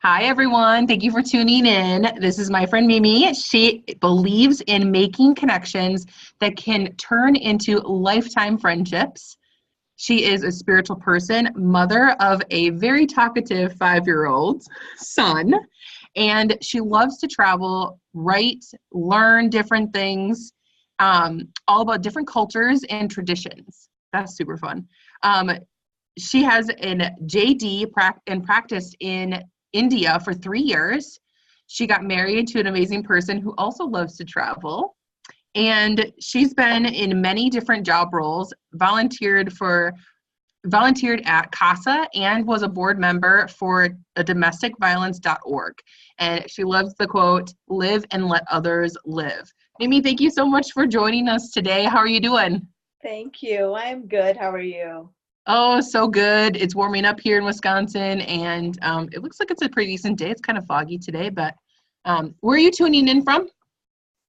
Hi, everyone. Thank you for tuning in. This is my friend Mimi. She believes in making connections that can turn into lifetime friendships. She is a spiritual person, mother of a very talkative 5-year-old son, and she loves to travel, write, learn different things, all about different cultures and traditions. That's super fun. Um, she has an JD and practiced in India for 3 years. She got married to an amazing person who also loves to travel. And she's been in many different job roles, volunteered at CASA and was a board member for a domesticviolence.org. And she loves the quote, live and let others live. Mimi, thank you so much for joining us today. How are you doing? Thank you. I'm good. How are you? Oh, so good. It's warming up here in Wisconsin, and it looks like it's a pretty decent day. It's kind of foggy today, but where are you tuning in from?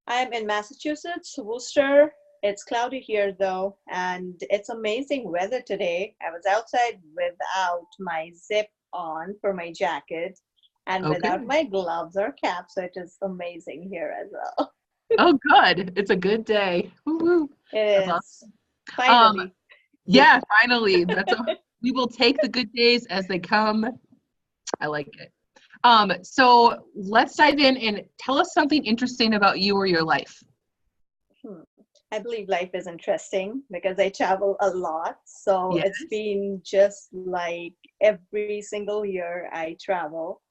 I'm in Massachusetts, Worcester. It's cloudy here though, and it's amazing weather today. I was outside without my zip on for my jacket and without Okay. my gloves or cap, so it is amazing here as well. Oh, good. It's a good day. Woo-hoo. That's It is. awesome. Um, Finally. yeah, finally. We will take the good days as they come. I like it. So let's dive in and tell us something interesting about you or your life. Hmm. I believe life is interesting because I travel a lot. So Yes. it's been just like every single year I travel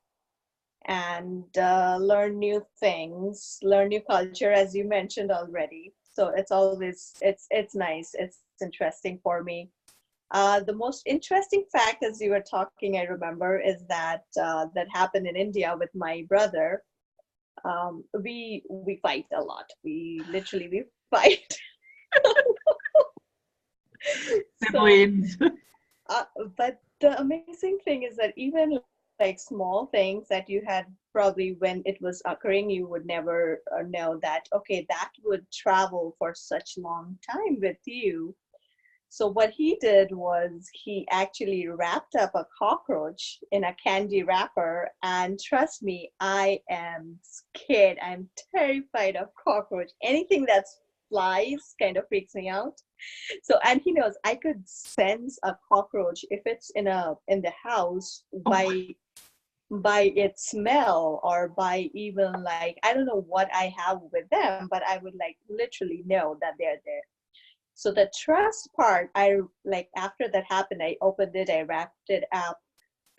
and learn new things, learn new culture, as you mentioned already. So it's always it's nice. It's interesting for me. The most interesting fact, as you were talking, I remember, is that that happened in India with my brother. We fight a lot. We fight. So, Siblings. uh, but the amazing thing is that even like small things that you had probably when it was occurring, you would never know that, okay, that would travel for such long time with you. So what he did was he actually wrapped up a cockroach in a candy wrapper, and trust me, I am scared. I'm terrified of cockroach. Anything that flies kind of freaks me out. So, and he knows I could sense a cockroach if it's in the house Oh, by its smell, or by even like I don't know what I have with them, but I would like literally know that they're there. So the trust part, I like after that happened, I opened it, I wrapped it up,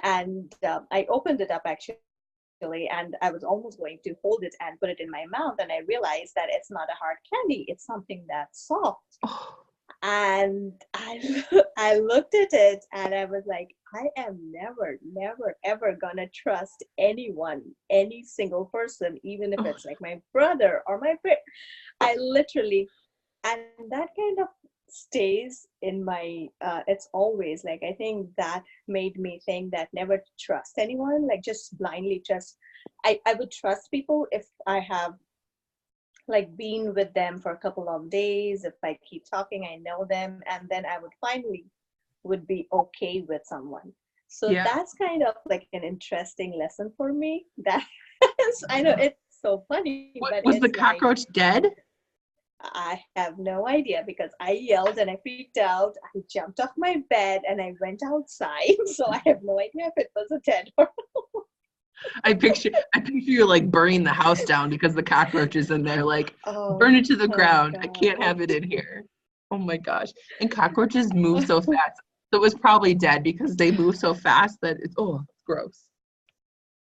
and I opened it up actually, and I was almost going to hold it and put it in my mouth, and I realized that it's not a hard candy, it's something that's soft. oh, And I looked at it and I was like, I am never ever gonna trust anyone, any single person, even if oh. it's like my brother or my friend. I literally, and that kind of stays in my it's always like, I think that made me think that never trust anyone, like just blindly trust. I would trust people if I have like been with them for a couple of days, if I keep talking, I know them, and then I would finally would be okay with someone. So Yeah. that's kind of like an interesting lesson for me. That I know it's so funny, but What, was it's the like cockroach dead? I have no idea because I yelled and I freaked out. I jumped off my bed and I went outside. So I have no idea if it was a dead or I picture you like burning the house down because the cockroaches in there, like burn oh it to the my ground. I can't god. have it in here. Oh my gosh. And cockroaches move so fast. So it was probably dead because they move so fast that it's gross.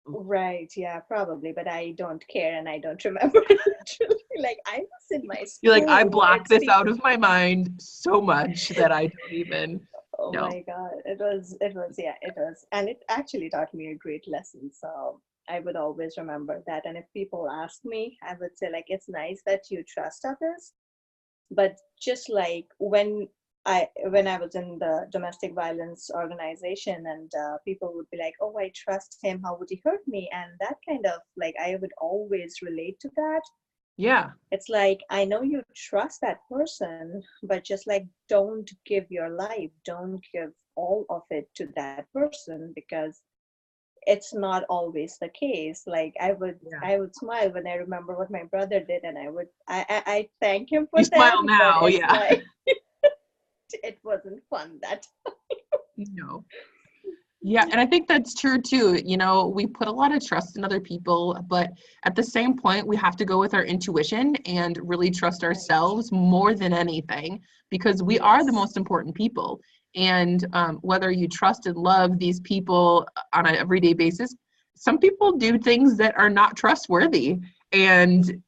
Right, yeah, probably, but I don't care and I don't remember literally. Like I was in my You're like, I school. blocked It's this been out of my mind so much that I don't even oh know. my god. It was yeah, it was, and it actually taught me a great lesson. So I would always remember that. And if people ask me, I would say like it's nice that you trust others, but just like when I was in the domestic violence organization, and people would be like, oh, I trust him, how would he hurt me, and that kind of like I would always relate to that. Yeah. It's like I know you trust that person, but just like don't give your life, don't give all of it to that person, because it's not always the case. Like Yeah. I would smile when I remember what my brother did, and I thank him You for that, smile but now, it's yeah. like it wasn't fun that. No. Yeah, and I think that's true too. You know, we put a lot of trust in other people, but at the same point, we have to go with our intuition and really trust Right. ourselves more than anything because we are the Yes. most important people. And whether you trust and love these people on an everyday basis, some people do things that are not trustworthy, and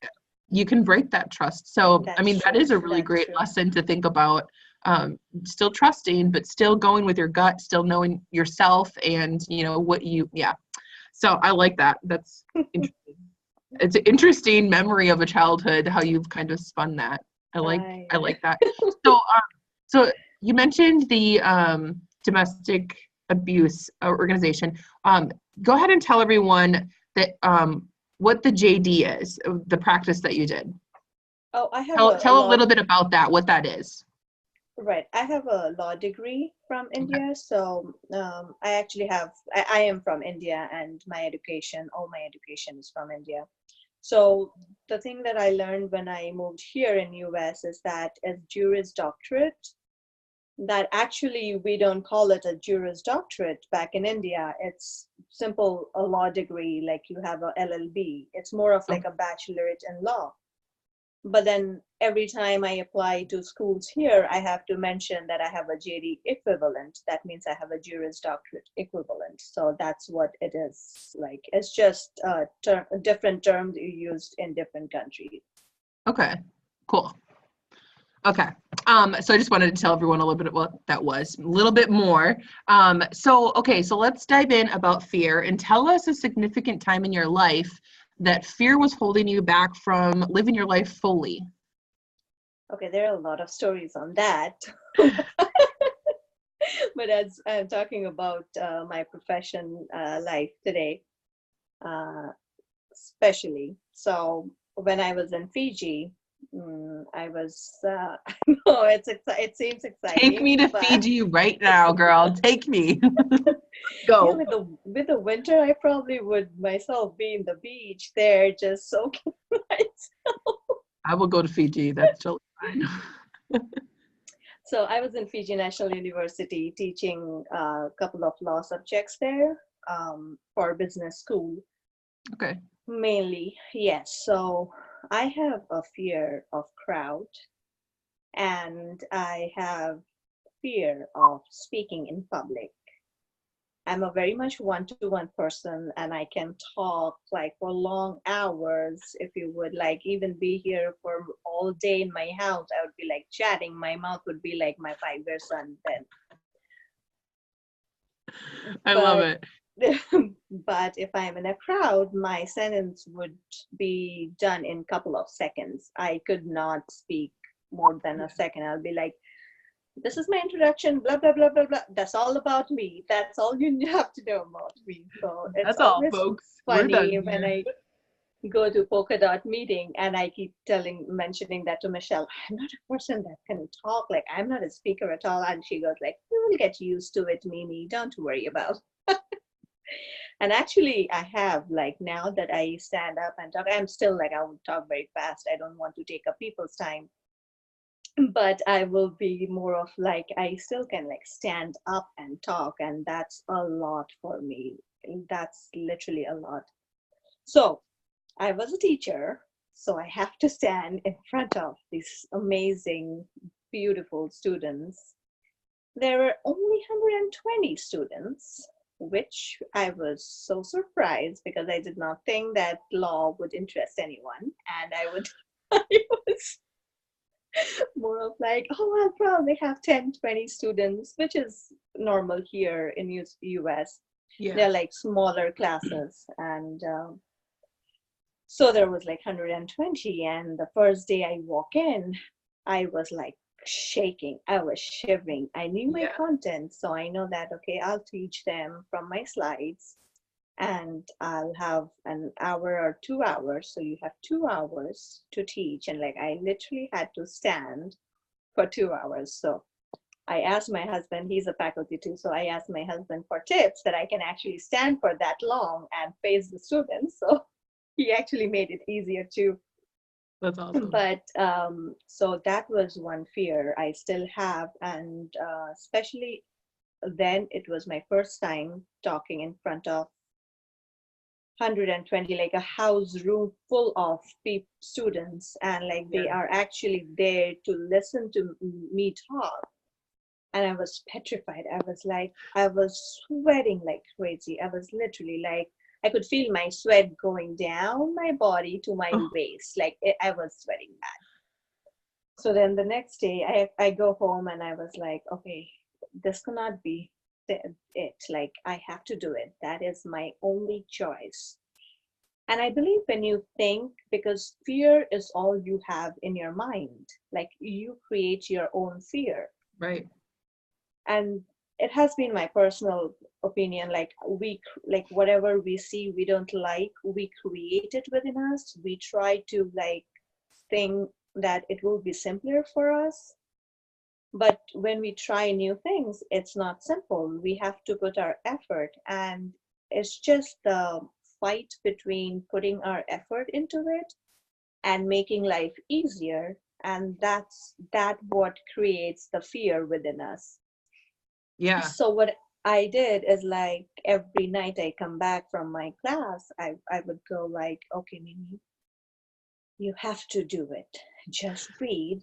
you can break that trust. So, I That's mean, that true. is a really That's great true. lesson to think about. Still trusting, but still going with your gut, still knowing yourself and, you know, what you, yeah. So I like that. That's interesting. It's an interesting memory of a childhood, how you've kind of spun that. I I like that. So, so you mentioned the domestic abuse organization. Go ahead and tell everyone that what the JD is, the practice that you did. oh, I have Tell a tell a law. little bit about that, what that is. Right. I have a law degree from Okay. India. So I actually I am from India, and all my education is from India. So the thing that I learned when I moved here in US is that as Juris Doctorate, that actually we don't call it a Juris Doctorate back in India. It's simple a law degree, like you have a LLB. It's more of like Okay. a bachelorate in law. But then every time I apply to schools here, I have to mention that I have a JD equivalent. That means I have a Juris Doctorate equivalent. So that's what it is like. It's just different terms used in different countries. Okay. Cool. Okay. So I just wanted to tell everyone a little bit of what that was, a little bit more. Okay, so let's dive in about fear and tell us a significant time in your life that fear was holding you back from living your life fully. Okay, there are a lot of stories on that. But as I'm talking about my profession life today, uh, especially. So when I was in Fiji, I was, no, it seems Take me exciting, to but Fiji right now, girl. Take me. yeah, Go. with the winter, I probably would myself be in the beach there, just soaking myself. I will go to Fiji. That's totally fine. So I was in Fiji National University teaching a couple of law subjects there for business school. Okay. Mainly, yes. So I have a fear of crowd, and I have fear of speaking in public. I'm a very much one-to-one person, and I can talk like for long hours. If you would like even be here for all day in my house, I would be like chatting. My mouth would be like my 5 year son then. I love But it. but if I'm in a crowd, my sentence would be done in a couple of seconds. I could not speak more than a second. I'll be like, this is my introduction, blah, blah, blah, blah, blah. That's all about me. That's all you have to know about me. So it's That's all, always folks. We're funny done when here. I go to polka dot meeting and I keep mentioning that to Michelle. I'm not a person that can talk. Like I'm not a speaker at all. And she goes like, you will get used to it, Mimi. Don't worry about. And actually, I have like now that I stand up and talk, I'm still like I would talk very fast. I don't want to take up people's time, but I will be more of like I still can like stand up and talk, and that's a lot for me. That's literally a lot. So I was a teacher, so I have to stand in front of these amazing, beautiful students. There were only 120 students, which I was so surprised because I did not think that law would interest anyone. And I would, I was more of like, oh, I'll probably have 10, 20 students, which is normal here in US. Yeah. They're like smaller classes. And so there was like 120. And the first day I walk in, I was like shaking. I was shivering. I knew my Yeah. content. So I know that, okay, I'll teach them from my slides and I'll have an hour or 2 hours. So you have 2 hours to teach. And like I literally had to stand for 2 hours. So I asked my husband, he's a faculty too, so I asked my husband for tips that I can actually stand for that long and face the students. So he actually made it easier too. That's awesome. But so that was one fear I still have. And especially then, it was my first time talking in front of 120, like a house room full of students, and like they are actually there to listen to me talk. And I was petrified. I was sweating like crazy. I was literally like, I could feel my sweat going down my body to my waist. Like I was sweating bad. So then the next day, I go home and I was like, okay, this cannot be it. Like I have to do it. That is my only choice. And I believe when you think, because fear is all you have in your mind, like you create your own fear. Right. And it has been my personal opinion, like whatever we see we don't like, we create it within us. We try to like think that it will be simpler for us, but when we try new things, it's not simple. We have to put our effort, and it's just the fight between putting our effort into it and making life easier, and that's what creates the fear within us. Yeah. So what I did is, like, every night I come back from my class, I would go like, okay, Mimi, you have to do it. Just breathe.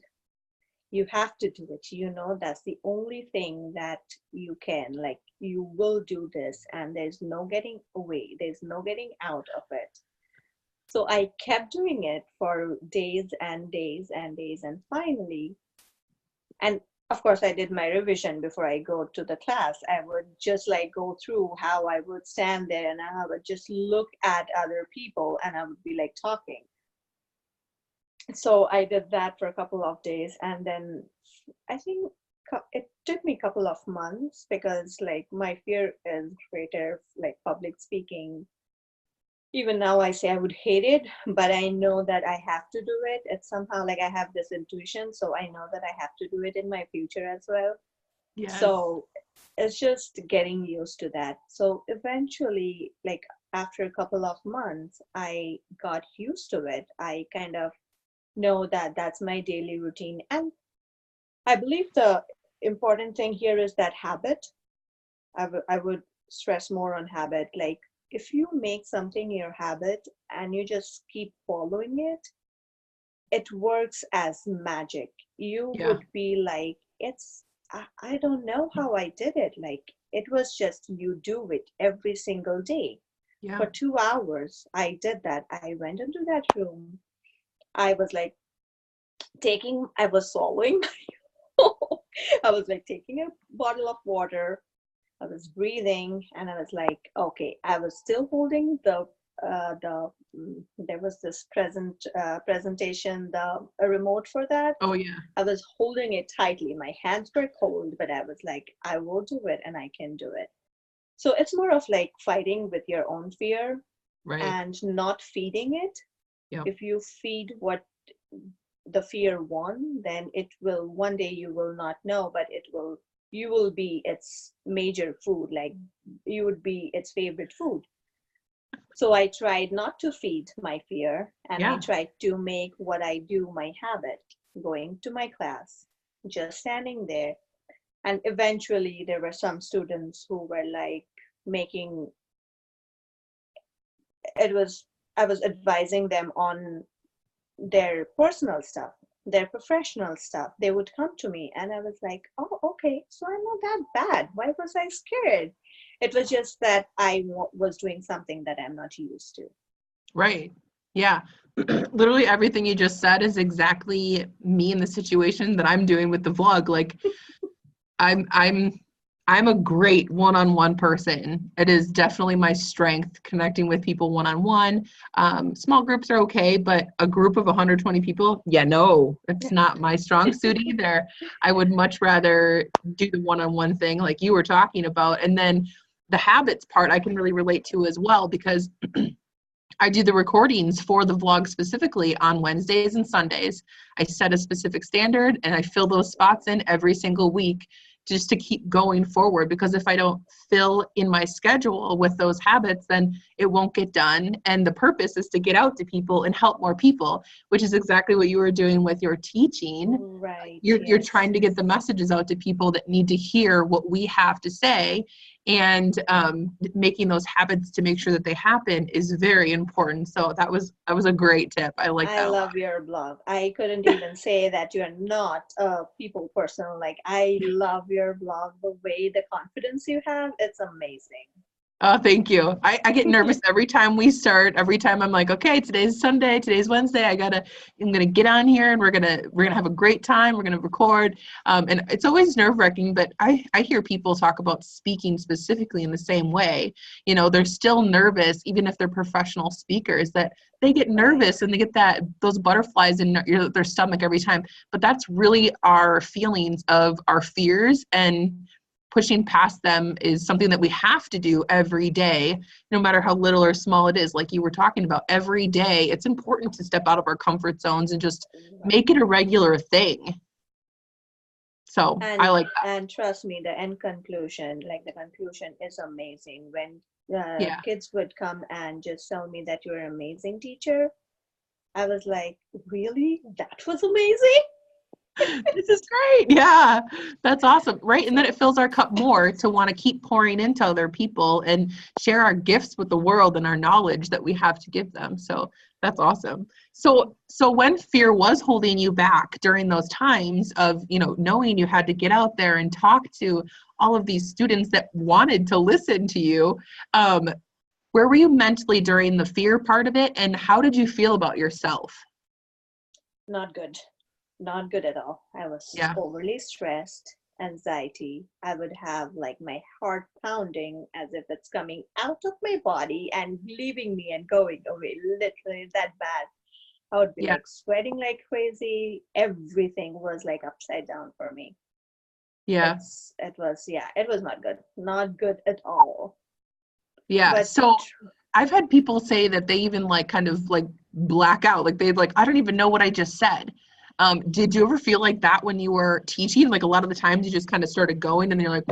You have to do it. You know, that's the only thing that you can, like, you will do this, and there's no getting away. There's no getting out of it. So I kept doing it for days and days and days. And finally, and of course, I did my revision before I go to the class. I would just like go through how I would stand there, and I would just look at other people and I would be like talking. So I did that for a couple of days, and then I think it took me a couple of months, because like my fear is greater, like public speaking. Even now I say I would hate it, but I know that I have to do it. It's somehow like I have this intuition, so I know that I have to do it in my future as well. Yes. So it's just getting used to that. So eventually, like after a couple of months, I got used to it. I kind of know that that's my daily routine. And I believe the important thing here is that habit. I would stress more on habit. Like if you make something your habit and you just keep following it, it works as magic. You would be like, I don't know how I did it. Like it was just you do it every single day. Yeah. For 2 hours, I did that. I went into that room. I was like I was swallowing. I was like taking a bottle of water. I was breathing, and I was like, okay. I was still holding there was this presentation, a remote for that. Oh yeah. I was holding it tightly. My hands were cold, but I was like, I will do it, and I can do it. So it's more of like fighting with your own fear, Right. and not feeding it. Yep. If you feed what the fear won, then it will, one day you will not know, but you will be its major food, like you would be its favorite food. So I tried not to feed my fear, and I tried to make what I do my habit, going to my class, just standing there. And eventually there were some students who were like making I was advising them on their personal stuff, their professional stuff. They would come to me, and I was like, oh, okay, so I'm not that bad. Why was I scared? It was just that I was doing something that I'm not used to. Right. Yeah. Literally everything you just said is exactly me in the situation that I'm doing with the vlog. Like I'm a great one-on-one person. It is definitely my strength, connecting with people one-on-one. Small groups are okay, but a group of 120 people, no, it's not my strong suit either. I would much rather do the one-on-one thing like you were talking about. And then the habits part I can really relate to as well, because I do the recordings for the vlog specifically on Wednesdays and Sundays. I set a specific standard and I fill those spots in every single week. just to keep going forward. Because if I don't fill in my schedule with those habits, then it won't get done. And the purpose is to get out to people and help more people, which is exactly what you were doing with your teaching. Right. You're Yes. trying to get the messages out to people that need to hear what we have to say, and making those habits to make sure that they happen is very important. So that was a great tip. I like I that a lot. love your blog. I couldn't even say that you are not a people person. Like, I love your blog, the way, the confidence you have. It's amazing. Oh, thank you. I get nervous every time we start. Every time I'm like, okay, today's Sunday, today's Wednesday. I'm gonna get on here and we're gonna have a great time. We're gonna record, and it's always nerve-wracking. But I hear people talk about speaking specifically in the same way. You know, they're still nervous, even if they're professional speakers. That they get Right. nervous and they get those butterflies in their stomach every time. But that's really our feelings of our fears, and pushing past them is something that we have to do every day, no matter how little or small it is. Like you were talking about, every day, it's important to step out of our comfort zones and just make it a regular thing. So I like that. And trust me, the end conclusion, like the conclusion is amazing. When Yeah. kids would come and just tell me that you're an amazing teacher, I was like, really? That was amazing? This is great. Yeah, that's awesome. Right. And then it fills our cup more to want to keep pouring into other people and share our gifts with the world and our knowledge that we have to give them. So that's awesome. So when fear was holding you back during those times of, knowing you had to get out there and talk to all of these students that wanted to listen to you, where were you mentally during the fear part of it? And how did you feel about yourself? Not good. Not good at all. I was Yeah. overly stressed, anxiety. I would have like my heart pounding as if it's coming out of my body and leaving me and going away, literally that bad. I would be Yeah. like sweating like crazy. Everything was like upside down for me. Yeah. It was not good. Not good at all. Yeah. But So I've had people say that they even like kind of like black out. Like they'd like, I don't even know what I just said. Did you ever feel like that when you were teaching? Like a lot of the times you just kind of started going and you're like,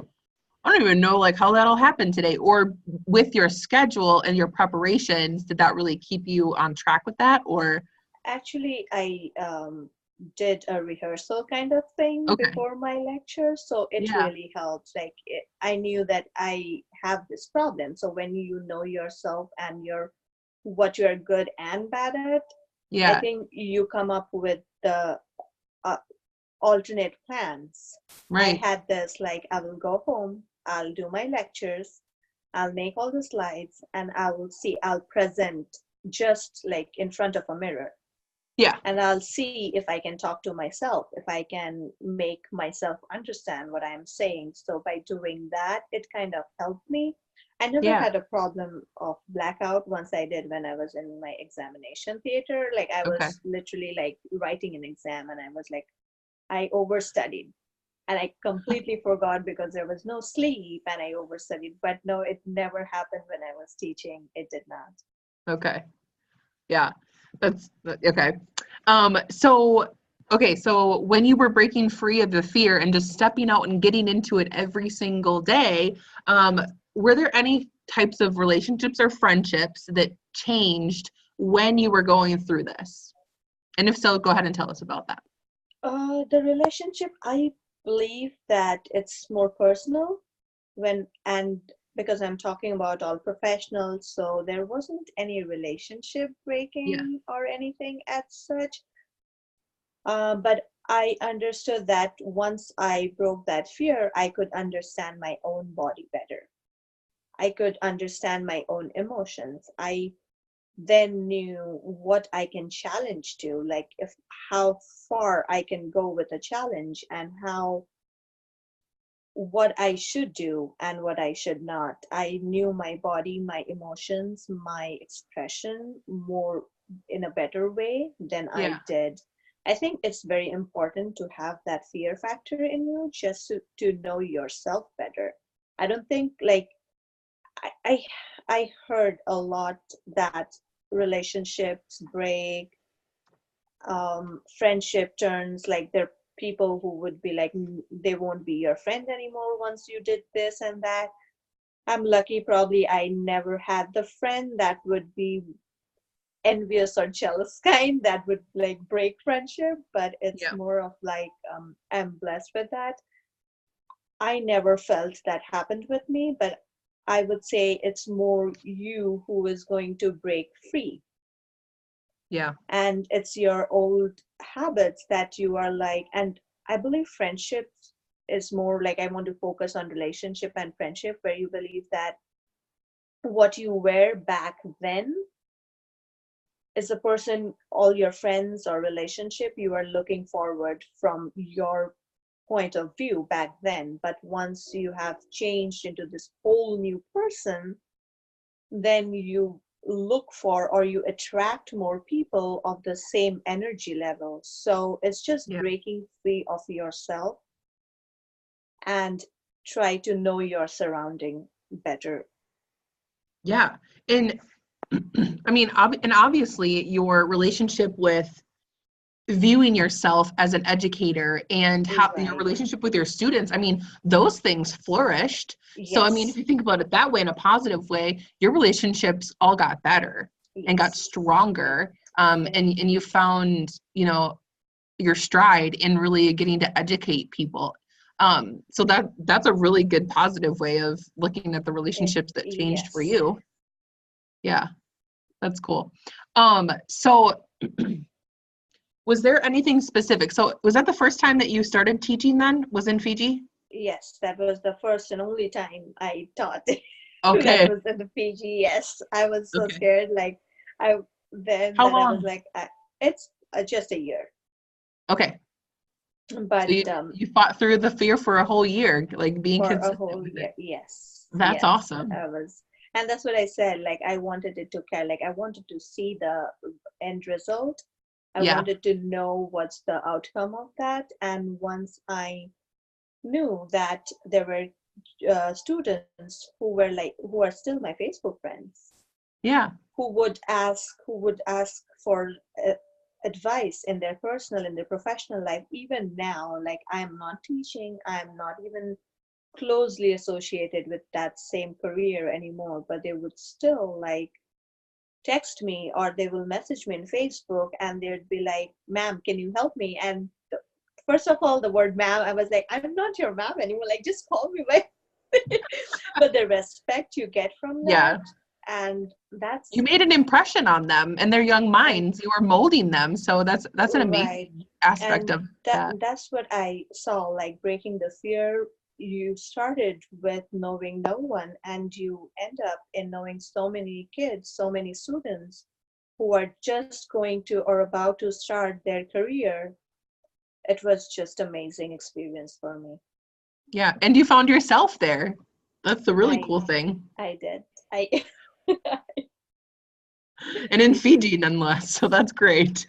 I don't even know like how that all happened today. Or with your schedule and your preparations, did that really keep you on track with that? Or actually, I did a rehearsal kind of thing okay. before my lecture, so it Yeah. really helped. Like I knew that I have this problem. So when you know yourself and what you're good and bad at, I Yeah. think you come up with the uh, alternate plans. I Right. had this like I will go home, I'll do my lectures, I'll make all the slides, and I'll present just like in front of a mirror, Yeah. and I'll see if I can talk to myself, if I can make myself understand what I'm saying. So by doing that, it kind of helped me. I never Yeah. had a problem of blackout. Once I did when I was in my examination theater. Like I Okay. was literally like writing an exam and I was like, I overstudied and I completely forgot because there was no sleep and I overstudied. But no, it never happened when I was teaching. It did not. Okay. Yeah. That's okay. So okay, so when you were breaking free of the fear and just stepping out and getting into it every single day, were there any types of relationships or friendships that changed when you were going through this? And if so, go ahead and tell us about that. The relationship, I believe that it's more personal and because I'm talking about all professionals, so there wasn't any relationship Yeah. breaking or anything as such. But I understood that once I broke that fear, I could understand my own body better. I could understand my own emotions. I then knew what I can challenge to, like if how far I can go with a challenge and how what I should do and what I should not. I knew my body, my emotions, my expression more in a better way than I Yeah. did. I think it's very important to have that fear factor in you just to know yourself better. I don't think like I, I I heard a lot that relationships break, friendship turns like they're people who would be like, they won't be your friend anymore once you did this and that. I'm lucky, probably I never had the friend that would be envious or jealous kind that would like break friendship, but it's Yeah. more of like, I'm blessed with that. I never felt that happened with me, but I would say it's more you who is going to break free. Yeah. And it's your old habits that you are like, and I believe friendships is more like, I want to focus on relationship and friendship, where you believe that what you were back then is a person, all your friends or relationship you are looking forward from your point of view back then. But once you have changed into this whole new person, then you look for or you attract more people of the same energy level. So it's just Yeah. breaking free of yourself and try to know your surrounding better. Yeah. And I mean, and obviously your relationship with viewing yourself as an educator and how your Right. relationship with your students, I mean, those things flourished. So I mean, if Yes. you think about it that way, in a positive way, your relationships all got better and got Yes. stronger. Yeah. And you found, your stride in really getting to educate people. So that's a really good positive way of looking at the relationships that changed for Yes. you. Yeah, that's cool. So was there anything specific? So was that the first time that you started teaching then? Was in Fiji? Yes, that was the first and only time I taught. That Okay. was in the PG. Yes, I was so Okay. scared. Like I then How that I was long? like, it's just a year. Okay. So But you fought through the fear for a whole year, like being for a consistent whole with year, it. yes, That's yes, awesome. I was, and that's what I said. Like I wanted it to care. Like I wanted to see the end result. I Yeah. wanted to know what's the outcome of that. And once I knew that there were students who are still my Facebook friends, Yeah. who would ask for advice in their personal, in their professional life. Even now, like I'm not teaching, I'm not even closely associated with that same career anymore, but they would still like text me or they will message me in Facebook and they'd be like, ma'am, can you help me? And first of all, the word ma'am, I was like, I'm not your ma'am anymore. Like, just call me by. But the respect you get from that, Yeah. and You that's made an impression on them and their young and minds. You were molding them. So that's an right, amazing aspect and of that that. that's what I saw. Like breaking the fear. You started with knowing no one, and you end up in knowing so many kids, so many students who are just going to or about to start their career. It was just amazing experience for me. Yeah. And you found yourself there. That's the really I cool thing. I did. I And in Fiji, nonetheless. So that's great.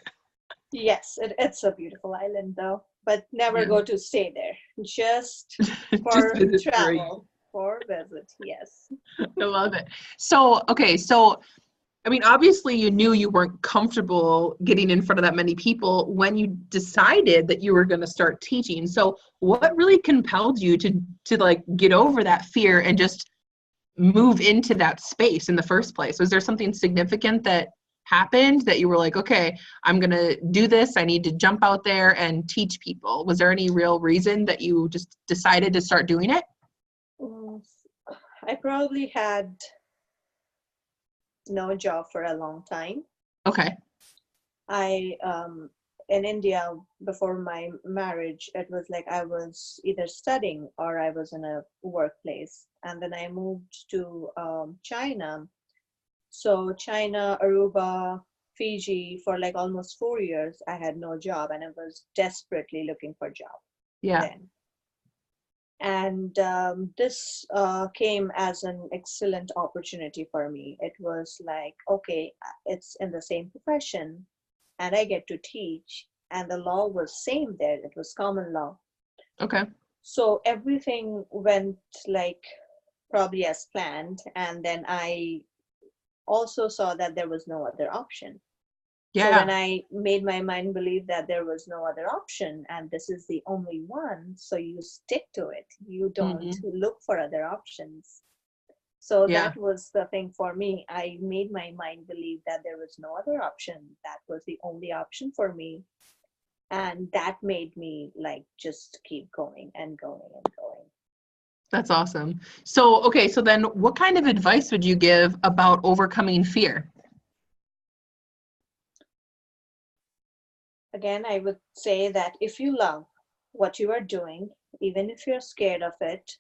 yes, it's a beautiful island though, but never Yeah. go to stay there. Just Just for visit for a year. travel, for visit. Yes. I love it. So, okay. So, I mean, obviously, you knew you weren't comfortable getting in front of that many people when you decided that you were going to start teaching. So, what really compelled you to like get over that fear and just move into that space in the first place? Was there something significant that happened that you were like, okay, I'm going to do this. I need to jump out there and teach people. Was there any real reason that you just decided to start doing it? Mm, I probably had no job for a long time. Okay. I in India before my marriage, it was like I was either studying or I was in a workplace, and then I moved to China. So China, Aruba, Fiji for like almost 4 years, I had no job, and I was desperately looking for a job Yeah. then. And this came as an excellent opportunity for me. It was like, okay, it's in the same profession, and I get to teach, and the law was same there. It was common law. Okay. So everything went like probably as planned, and then I also saw that there was no other option. So when Yeah. I made my mind believe that there was no other option and this is the only one, so you stick to it. You don't Hmm. look for other options. So Yeah. that was the thing for me. I made my mind believe that there was no other option. That was the only option for me. And that made me like just keep going and going and going. That's awesome. So, okay, so then what kind of advice would you give about overcoming fear? Again, I would say that if you love what you are doing, even if you're scared of it,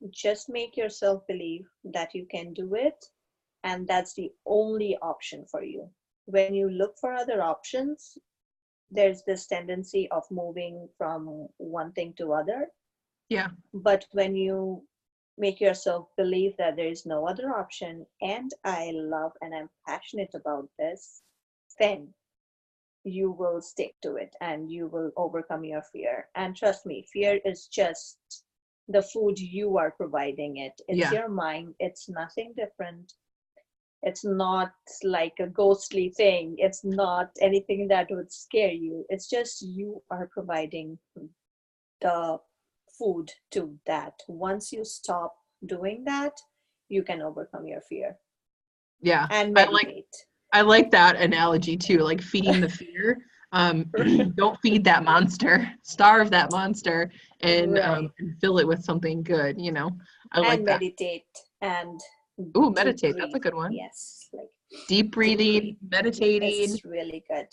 just make yourself believe that you can do it, and that's the only option for you. When you look for other options, there's this tendency of moving from one thing to other. Yeah. But when you make yourself believe that there is no other option, and I love and I'm passionate about this, then you will stick to it and you will overcome your fear. And trust me, fear is just the food you are providing it. It's Yeah. your mind, it's nothing different. It's not like a ghostly thing, it's not anything that would scare you. It's just you are providing the food to that. Once you stop doing that, you can overcome your fear Yeah. and I like meditate. I like that analogy too, like feeding the fear. Don't feed that monster, starve that monster, Right. and fill it with something good, you know. I like And that. meditate and Ooh, deep meditate. That's a breathe. good one. Yes, like Deep deep breathing, breathe. meditating. It's really good.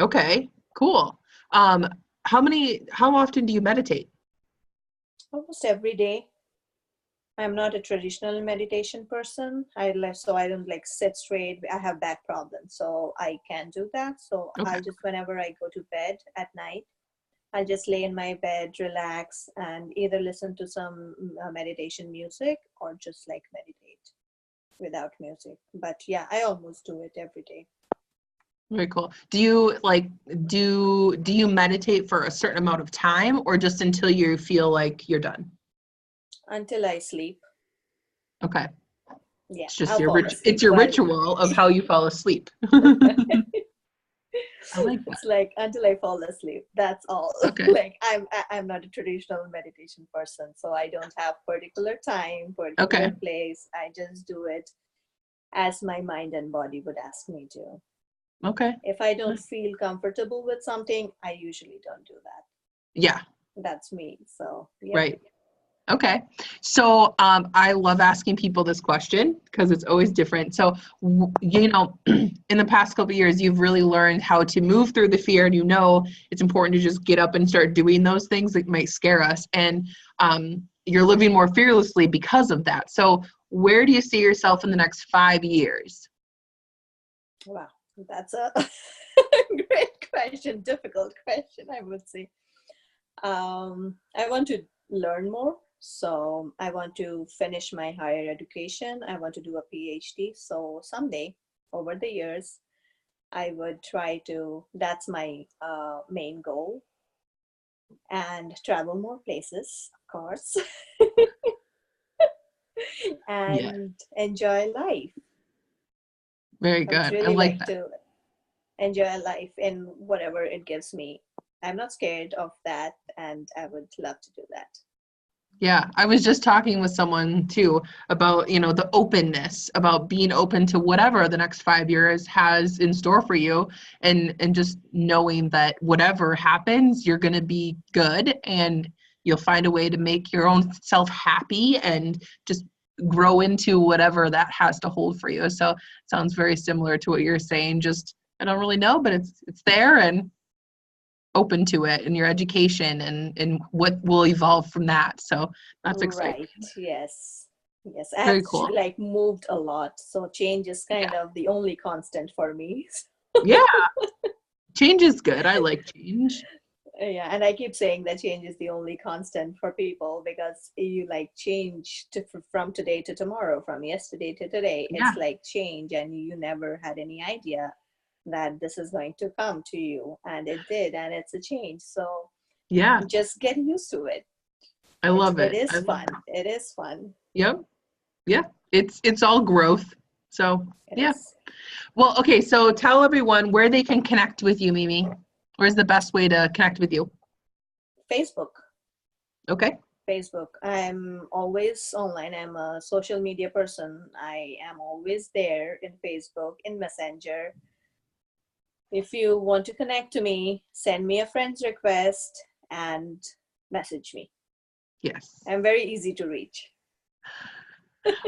Okay, cool. Um, how often do you meditate? Almost every day. I'm not a traditional meditation person. So I don't like sit straight. I have back problems, so I can't do that. So Okay. I'll just whenever I go to bed at night, I'll just lay in my bed, relax, and either listen to some meditation music or just like meditate without music. But yeah, I almost do it every day Very cool. Do you like do you meditate for a certain amount of time or just until you feel like you're done? until I sleep. Okay. Yeah, It's just I'll fall it's asleep your while ritual of how you fall asleep. I like that. it's like until I fall asleep. That's all. Okay. Like I'm not a traditional meditation person, so I don't have particular time, particular Okay. place. I just do it as my mind and body would ask me to. Okay. If I don't feel comfortable with something, I usually don't do that. Yeah, That's me. So, yep. right. Okay. So I love asking people this question because it's always different. So, you know, in the past couple of years, you've really learned how to move through the fear, and you know it's important to just get up and start doing those things that might scare us. And you're living more fearlessly because of that. So, where do you see yourself in the next 5 years? Wow, that's a great question, difficult question, I would say. I want to learn more. So I want to finish my higher education. I want to do a PhD. So someday, over the years, I would try to, that's my main goal, and travel more places, of course, Yeah, and enjoy life. very I would good. I really like like that. to enjoy life in whatever it gives me. I'm not scared of that, and I would love to do that. Yeah, I was just talking with someone too about, you know, the openness, about being open to whatever the next 5 years has in store for you, and just knowing that whatever happens, you're going to be good and you'll find a way to make your own self happy and just grow into whatever that has to hold for you. So, it sounds very similar to what you're saying. Just I don't really know, but it's there and open to it and your education and what will evolve from that. So that's exciting. Right. Yes. Yes. I have Very cool. like moved a lot, so change is Yeah. kind of the only constant for me. Yeah. Change is good. I like change. Yeah, and I keep saying that change is the only constant for people because you like change from today to tomorrow, from yesterday to today. Yeah. It's like change, and you never had any idea that this is going to come to you, and it did, and it's a change. So Yeah. just get used to it. I It love it it. is I love fun. it. It is fun. Yep. Yeah. It's all growth. So, It yeah. is. Well, okay. So tell everyone where they can connect with you, Mimi. Where's the best way to connect with you? Facebook. Okay. Facebook. I'm always online. I'm a social media person. I am always there in Facebook, in Messenger. If you want to connect to me, send me a friend's request and message me. Yes. I'm very easy to reach.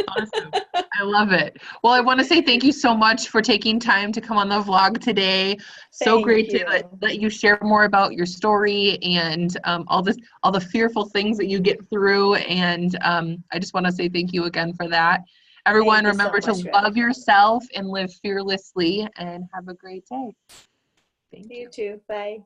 Awesome. I love it. Well, I want to say thank you so much for taking time to come on the vlog today. So Thank great to you. let you share more about your story and all the fearful things that you get through. And I just want to say thank you again for that. Everyone, Thank you so remember to much, love Ren. yourself and live fearlessly, and have a great day. Thank You you. too. Bye.